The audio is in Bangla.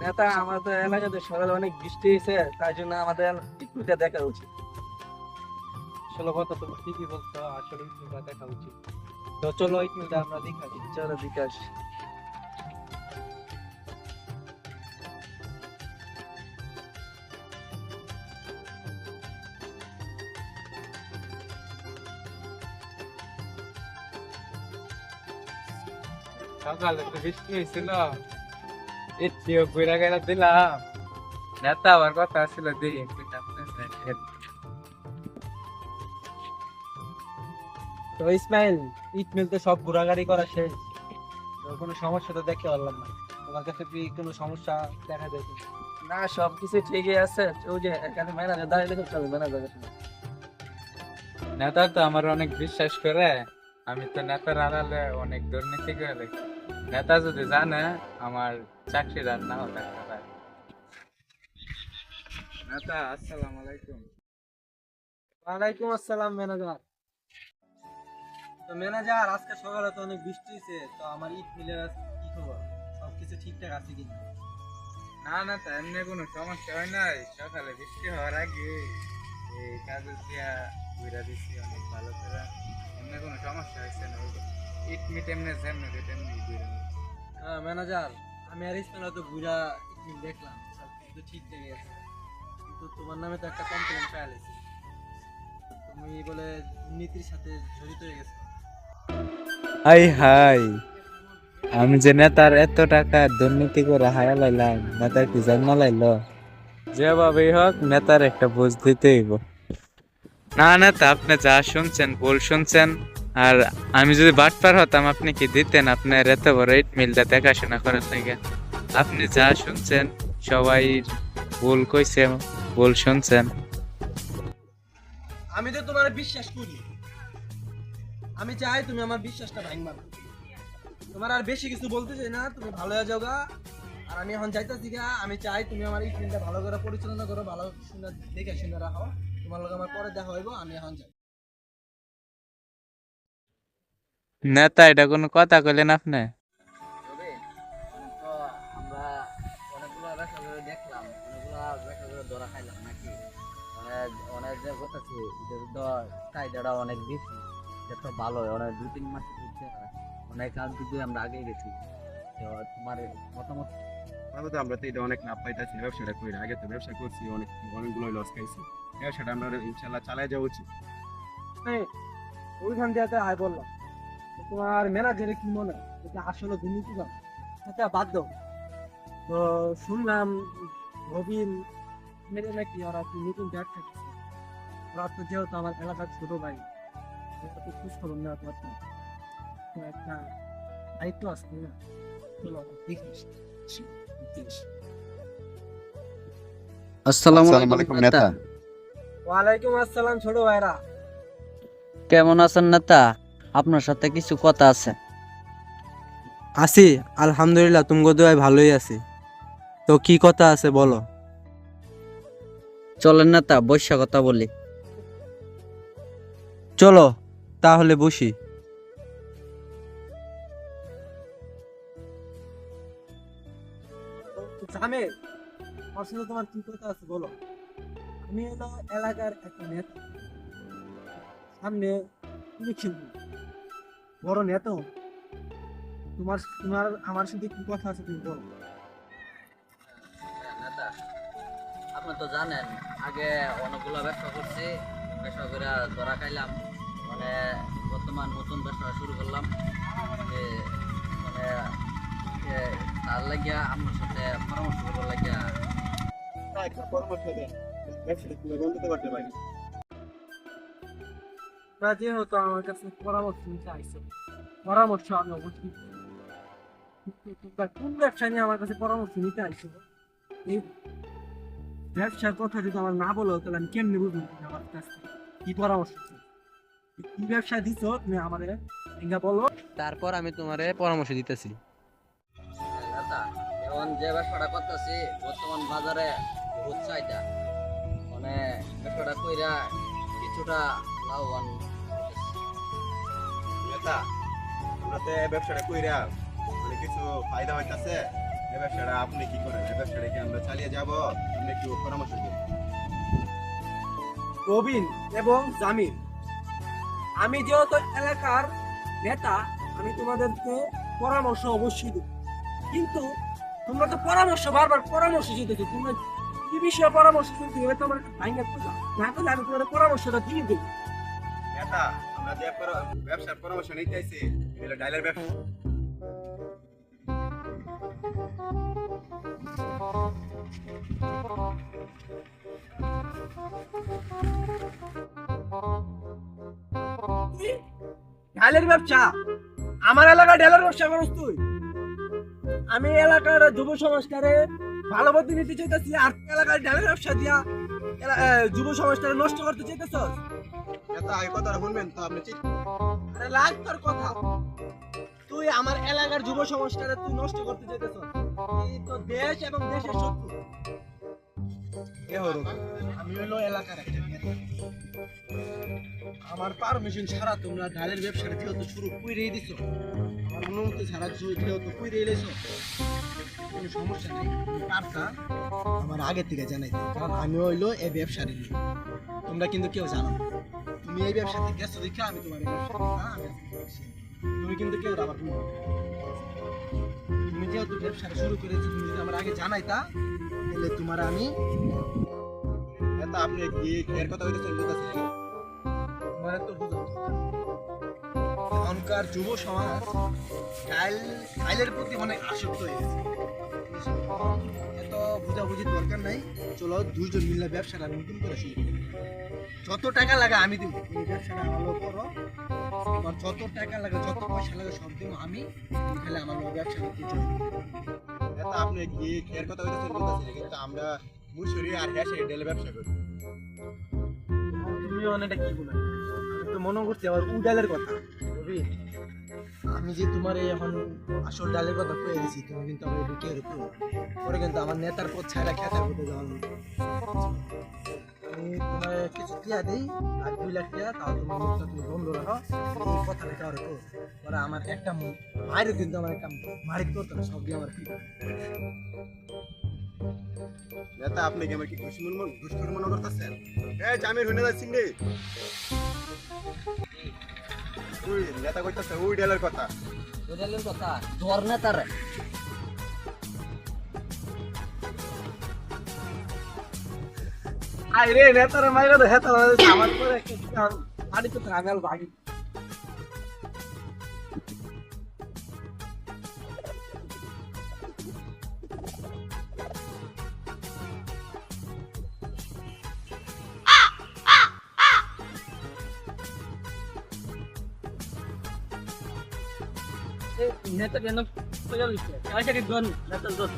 নেতা, আমাদের এলাকাতে সকালে অনেক বৃষ্টি হয়েছে, তাই জন্য আমাদের পিকনিকটা দেখা উচিত। আসলে কথা তুমি ঠিকই বলছো, আসলে ইটমিলটা দেখা উচিত। তো চলো ইটমিলটা আমরা দেখা দিই। চলো বিকাশ। সকালে তো বৃষ্টি হয়েছিল, ইচ্ছিও ঘুরে গেলে দিলাম। নেতা আমার কথা ছিল দিই তো ইসমাইল, ইটমিল তো সব ঘোরাঘুরি করা শেষ, তো কোনো সমস্যা তো দেখতে পারলাম না। তোমার কাছে কি কোনো সমস্যা দেখা যায় কিনা? না, সবকিছু ঠিকই আছে। ওই যে এখানে ম্যানেজার দাঁড়িয়ে দেখো, চলো ম্যানেজার। নেতা তো আমার অনেক বিশ্বাস করে, আমি তো নেতার আড়ালে অনেক দুর্নীতি করে। নেতা যদি জানে আমার চাকরির আর নাও থাকতে পারে। নেতা, আসসালামু আলাইকুম। ওয়ালাইকুম আসসালাম ম্যানেজার। তো ম্যানেজার, আজকে সকালে তো অনেক বৃষ্টি হয়েছে, তো আমার ইট মিলের আজকে কি খবর? সবকিছু ঠিকঠাক আছে কিনা? না না, তা এমনি কোনো সমস্যা হয় নাই। সকালে বৃষ্টি হওয়ার আগে এই কাগজ দিয়া ঘুরা দিছি অনেক ভালো করে। এমনি কোনো সমস্যা হয়েছে না। ওই যে ইট মিট এমনি যেমনি তেমনি ঘুরে নিচ্ছি। হ্যাঁ ম্যানেজার, আমি আর ইসমাইল তো ঘুরা ইট মিল দেখলাম, সবকিছু তো ঠিকঠাকই আছে। কিন্তু তোমার নামে তো একটা কমপ্লেন ফাইল আছে, তুমি বলে দুর্নীতির সাথে জড়িত হয়ে গেছো। হাই হাই, আমি যে নেতার এত টাকা দুর্নীতি করে হায়া লাইলাম, নেতার কি জন্ম লাইলো? যেভাবেই হোক নেতার একটা বুঝ দিতেই হইব। না নেতা, আপনি যা শুনছেন ভুল শুনছেন। আর আমি যদি বাটপার হতাম, আপনি কি দিতেন আপনার এত বড় ইট মিলটা দেখাশোনা করার থেকে? আপনি যা শুনছেন সবাই ভুল কইছে, ভুল শুনছেন। আমি তো তোমার বিশ্বাস করি, আমি চাই তুমি আমার বিশ্বাসটা ভাঙবা না। তোমার আর বেশি কিছু বলতে চাই না, তুমি ভালো হয়ে যাও গা। আর আমি এখন যাইতেছি গা, আমি চাই তুমি আমার এই ট্রেনটা ভালো করে পরিচালনা করো, ভালো শুনে দেখে শুনে রাখো। তোমার লোক আমার পরে দেখা হইব, আমি এখন যাই। নেতা, এটা কোনো কথা কইলেন আপনি? তবে তো আমরা অনেকগুলো ব্যবসা করে দেখলাম, অনেকগুলো ব্যবসা করে ধরা খাইলাম নাকি? অনেক অনেক যে কথা আছে, এটার তো চাহিদাটা অনেক বেশি। এটা তো ভালো, অনেক 2-3 মাস ঘুরতে হয়, অনেক কাজ দিকে আমরা আগে গেছি। তো তোমার মতামত? তাহলে তো আমরা তো এটা অনেক লাভ পাইতেছি ব্যবসাটা করে। আগে তো ব্যবসা করছি, অনেকগুলো লস খাইছি। ব্যবসাটা আমরা ইনশাল্লাহ চালাই যাওয়া উচিত। হ্যাঁ, ওইখান দিয়ে তো আয় বললাম। তোমার ম্যানেজারে কি মনে হয় এটা আসলে দুর্নীতি করে? আচ্ছা বাদ দাও। তো শুনলাম রবিন মেরে নাকি ওরা কি নতুন ব্যবসা করছে। ওরা তো যেহেতু আমার এলাকার ছোট ভাই, ওরা তো খোঁজ খবর নেওয়া দরকার। তো একটা দায়িত্ব আছে তাই না? চলো দেখিস। আসসালামু আসসালামু আলাইকুম আলাইকুম নেতা। নেতা। ওয়ালাইকুম আসসালাম ছোট ভাইরা। কেমন আছেন নেতা? আপনার সাথে কিছু কথা আছে। আছি, আলহামদুলিল্লাহ, তুমগো দোয়ায় ভালোই আছি। তো কি কথা আছে বলো। চলেন নেতা, বৈশা কথা বলি। চলো তাহলে বসি। জামেল, আমার সাথে তোমার কি কথা আছে বলো। আমি হলো এলাকার একটা নেতা, সামনে ইলেকশন, বড় নেতা। তোমার তোমার আমার সাথে কি কথা আছে তুমি বলো। নেতা, আপনি তো জানেন আগে অনেকগুলো ব্যবসা করছি, ব্যবসা করে ধরা খাইলাম। মানে বর্তমান নতুন ব্যবসা শুরু করলাম। এ, মানে এ, তার লাগিয়া আপনার সাথে পরামর্শ করবার লাগিয়া। একটা পরামর্শ দেন, ব্যবসাটা কিভাবে বন্ধ করতে পারি। তোমরা যেহেতু আমার কাছে পরামর্শ নিতে আইছো, পরামর্শ আমি অবশ্যই দিবো। কিন্তু তোমরা কোন ব্যবসা নিয়ে আমার কাছে পরামর্শ নিতে আইছো? এই ব্যবসার কথা যদি আমার না বলো, তাহলে আমি কেমনে বুঝবো তুমি আমার কাছ থেকে কি পরামর্শ চাও? কি ব্যবসা দিছো তুমি আমারে এঙ্গা বলো, তারপর আমি তোমারে পরামর্শ দিতেছি। নেতা, এখন যে ব্যবসাটা করতেছি বর্তমান বাজারে বহুত চাহিদা। মানে ব্যবসাটা কইরা কিছুটা লাভবান হইতেছি। নেতা, আমরা তো এই ব্যবসাটা কইরা মানে কিছু ফায়দা হইতাছে। এই ব্যবসাটা আপনি কি করেন? এই ব্যবসাটা কি আমরা চালিয়ে যাব? আপনি একটু পরামর্শ দিন। রবিন এবং জামির, আমি যেহেতু এলাকার নেতা, আমি তোমাদেরকে পরামর্শ অবশ্যই দেব, কিন্তু তোমরা তো বারবার পরামর্শ দিতেছো। তোমরা কি বিষয়ে পরামর্শ দিতে হবে তোমার ভাইঙ্গা না করলে আমি তোমাদের পরামর্শটা দিয়ে দেবো। নেতা, আমরা যে ব্যবসার পরামর্শ নিতে আইছি, এটা হলো ডালের ব্যবসা। ঢালের ব্যবসা? আমার এলাকায় ঢালের ব্যবসা করছ তুই? আমি এলাকার যুব সমাজটারে ভালো পথে নিতে চাইতেছি, আর তুই এলাকায় ঢালের ব্যবসা দিয়া যুব সমাজটারে নষ্ট করতে চাইতেছ? নেতা, এই কথাটা শুনবেন তো আপনি ঠিক? আরে লাগ তোর কথা, তুই আমার এলাকার যুব সমাজটারে তুই নষ্ট করতে চাইতেছ? তুই তো দেশ এবং দেশের শত্রু। আমি হলো এলাকার একটা নেতা। আমার পারমিশন ছাড়া তোমরা ঢালের ব্যবসাটা যেহেতু শুরু কইরেই দিছো, আমার অনুমতি ছাড়া যেহেতু কইরেই দিছো, কোনো সমস্যা নেই। তুমি পারতা আমার আগে থেকে জানাইতে, কারণ আমি হইলো এই ব্যবসারই লোক। তোমরা কিন্তু কেউ জানো না। তুমি এই ব্যবসাতে গেছো দেখে আমি তোমার এই ব্যবসা তুমি কিন্তু কেউ আবার তুমি যেহেতু ব্যবসাটা শুরু করেছো, তুমি যদি আমার আগে জানাইতা তাহলে তোমার আমি নেতা, আপনি কি এর কথা হইতেছেন? মানে তো বুঝো এখনকার যুব সমাজ টাইলের প্রতি অনেক আসক্ত হয়ে গেছে। এত বুঝাবুঝির দরকার নাই, চলো দুইজন মিলে ব্যবসাটা নতুন করে শুরু করি। যত টাকা লাগে আমি দিব, তুমি ব্যবসাটা ভালো করো। তোমার যত টাকা লাগে, যত পয়সা লাগে সব দিব আমি, তুমি খালি আমার ব্যবসা করতে চাই। নেতা, আপনি কি এর কথা হইতেছেন? কিন্তু আমরা মুসুরি আর হ্যাঁ সেই ডেলে ব্যবসা করি। তুমি অনেকটা কি বলো? আমি তো মনে করছি আবার ডালের কথা। রবি, আমি যে তোমার এখন আসল ডালের কথা কয়ে দিছি, তুমি কিন্তু আমার ঢুকিয়ে রেখো, পরে কিন্তু আমার নেতার পথ ছাড়া খেতার পথে যাওয়া আমি তোমার কিছু টিয়া দিই, আর 2 লাখ টাকা, তাও তুমি মুখটা তুমি বন্ধ রাখো। এই কথা লেখা রেখো, ওরা আমার একটা মায়ের কিন্তু আমার একটা মারিত করতো না, সব দিয়ে আমার কি নেতা, আপনি কি আমার কি দুষ্কর্ম মনে করতেছেন? এই জামির হইনা যাচ্ছেন রে। ওই নেতা কইতাছে ওই ডেলের কথা। বুঝলেন কথা, ধর নেতারে। আরে নেতার মাইরা তো হেতার আমার পরে একটা বাড়ি তো আমি ভাগি। নেতা কেন পয়সা লিখছে? পয়সা কি গন নেতার দোষ?